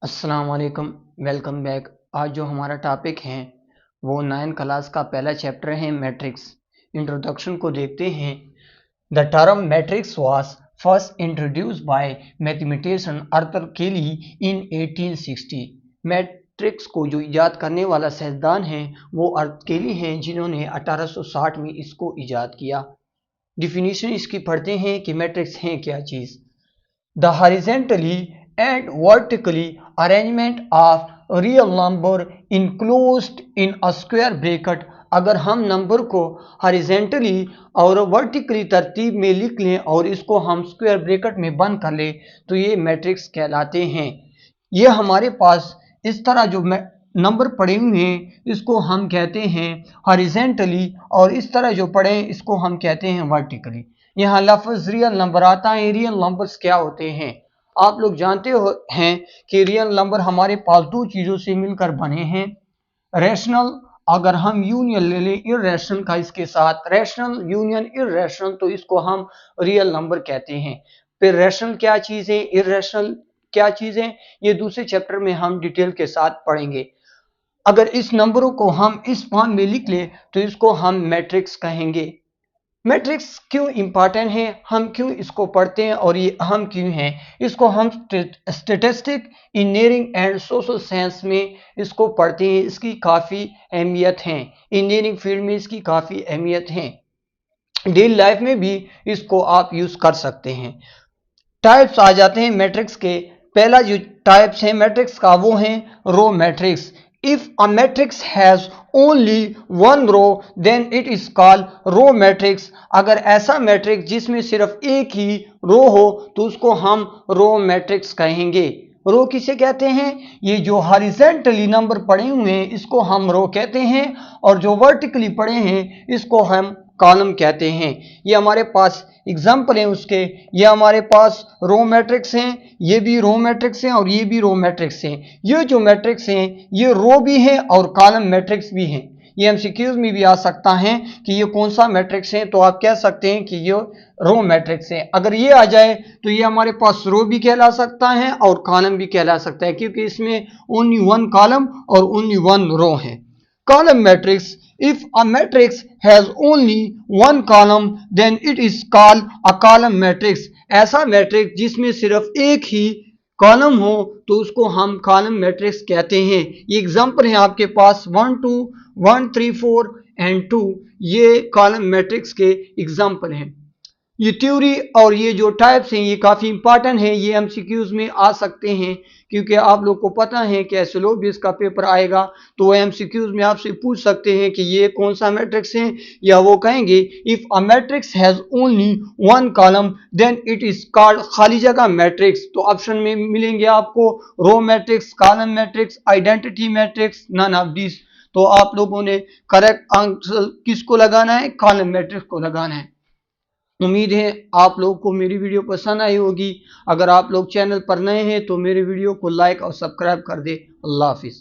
अस्सलाम वालेकुम, welcome back. आज जो हमारा टॉपिक है वो 9 क्लास का पहला चैप्टर है मैट्रिक्स। इंट्रोडक्शन को देखते हैं। The term matrix was first introduced by mathematician Arthur केली इन 1860। मैट्रिक्स को जो इजाद करने वाला साइंसदान है वो आर्थर केली हैं, जिन्होंने 1860 में इसको इजाद किया। डिफिनीशन इसकी पढ़ते हैं कि मैट्रिक्स है क्या चीज़। The horizontally and vertically arrangement of real number enclosed in a square bracket। अगर हम नंबर को हॉरिजेंटली और वर्टिकली तरतीब में लिख लें और इसको हम स्क्वायर ब्रैकेट में बंद कर लें तो ये मैट्रिक्स कहलाते हैं। ये हमारे पास इस तरह जो नंबर पड़े हुए हैं इसको हम कहते हैं हॉरिजेंटली, और इस तरह जो पड़े हैं इसको हम कहते हैं वर्टिकली। यहाँ लफ्ज़ रियल नंबर आता है। रियल नंबर्स क्या होते हैं आप लोग जानते हैं कि रियल नंबर हमारे पास दो चीज़ों से मिलकर बने हैं। रैशनल, अगर हम यूनियन ले लें इर्रेशनल का इसके साथ, रैशनल यूनियन इर्रेशनल, तो इसको हम रियल नंबर कहते हैं। फिर रैशनल क्या चीज़ है, इर्रेशनल क्या चीज़ है, ये दूसरे चैप्टर में हम डिटेल के साथ पढ़ेंगे। अगर इस नंबरों को हम इस फॉर्म में लिख लें तो इसको हम मैट्रिक्स कहेंगे। मैट्रिक्स क्यों इंपॉर्टेंट है, हम क्यों इसको पढ़ते हैं और ये अहम क्यों है, इसको हम statistic, engineering and social science में इसको पढ़ते हैं। इसकी काफ़ी अहमियत है, इंजीनियरिंग फील्ड में इसकी काफ़ी अहमियत है, डेली लाइफ में भी इसको आप यूज़ कर सकते हैं। टाइप्स आ जाते हैं मैट्रिक्स के। पहला जो टाइप्स है मैट्रिक्स का वो है row matrix. If a matrix has only one row then it is called row matrix. अगर ऐसा मैट्रिक्स जिसमें सिर्फ एक ही रो हो तो उसको हम रो मैट्रिक्स कहेंगे। रो किसे कहते हैं, ये जो हॉरिजॉन्टली नंबर पड़े हुए हैं इसको हम रो कहते हैं, और जो वर्टिकली पड़े हैं इसको हम कॉलम कहते हैं। ये हमारे पास एग्जाम्पल है उसके। ये हमारे पास रो मैट्रिक्स हैं, ये भी रो मैट्रिक्स हैं और ये भी रो मैट्रिक्स हैं। ये जो मैट्रिक्स हैं ये रो भी हैं और कॉलम मैट्रिक्स भी हैं। ये एमसीक्यूज में भी आ सकता है कि ये कौन सा मैट्रिक्स है, तो आप कह सकते हैं कि ये रो मैट्रिक्स है। अगर ये आ जाए तो ये हमारे पास रो भी कहला सकता है और कॉलम भी कहला सकता है, क्योंकि इसमें ओनली वन कॉलम और ओनली वन रो है। Column matrix, if a matrix has only one column then it is called a column matrix। ऐसा मैट्रिक्स जिसमें सिर्फ एक ही कॉलम हो तो उसको हम कॉलम मैट्रिक्स कहते हैं। ये एग्जांपल है आपके पास 1 2 1 3 4 एंड 2, ये कॉलम मैट्रिक्स के एग्जांपल हैं। ये थ्योरी और ये जो टाइप्स हैं ये काफ़ी इंपॉर्टेंट है, ये एमसीक्यूज में आ सकते हैं, क्योंकि आप लोग को पता है कि ऐसे लोग भी इसका पेपर आएगा तो वो एमसीक्यूज में आपसे पूछ सकते हैं कि ये कौन सा मैट्रिक्स है, या वो कहेंगे if a matrix has only one column then it is called खाली जगह मैट्रिक्स। तो ऑप्शन में मिलेंगे आपको row matrix, column matrix, identity matrix, none of this. तो आप लोगों ने करेक्ट आंसर किसको लगाना है, कॉलम मैट्रिक्स को लगाना है। उम्मीद है आप लोगों को मेरी वीडियो पसंद आई होगी। अगर आप लोग चैनल पर नए हैं तो मेरे वीडियो को लाइक और सब्सक्राइब कर दे। अल्लाह हाफिज़।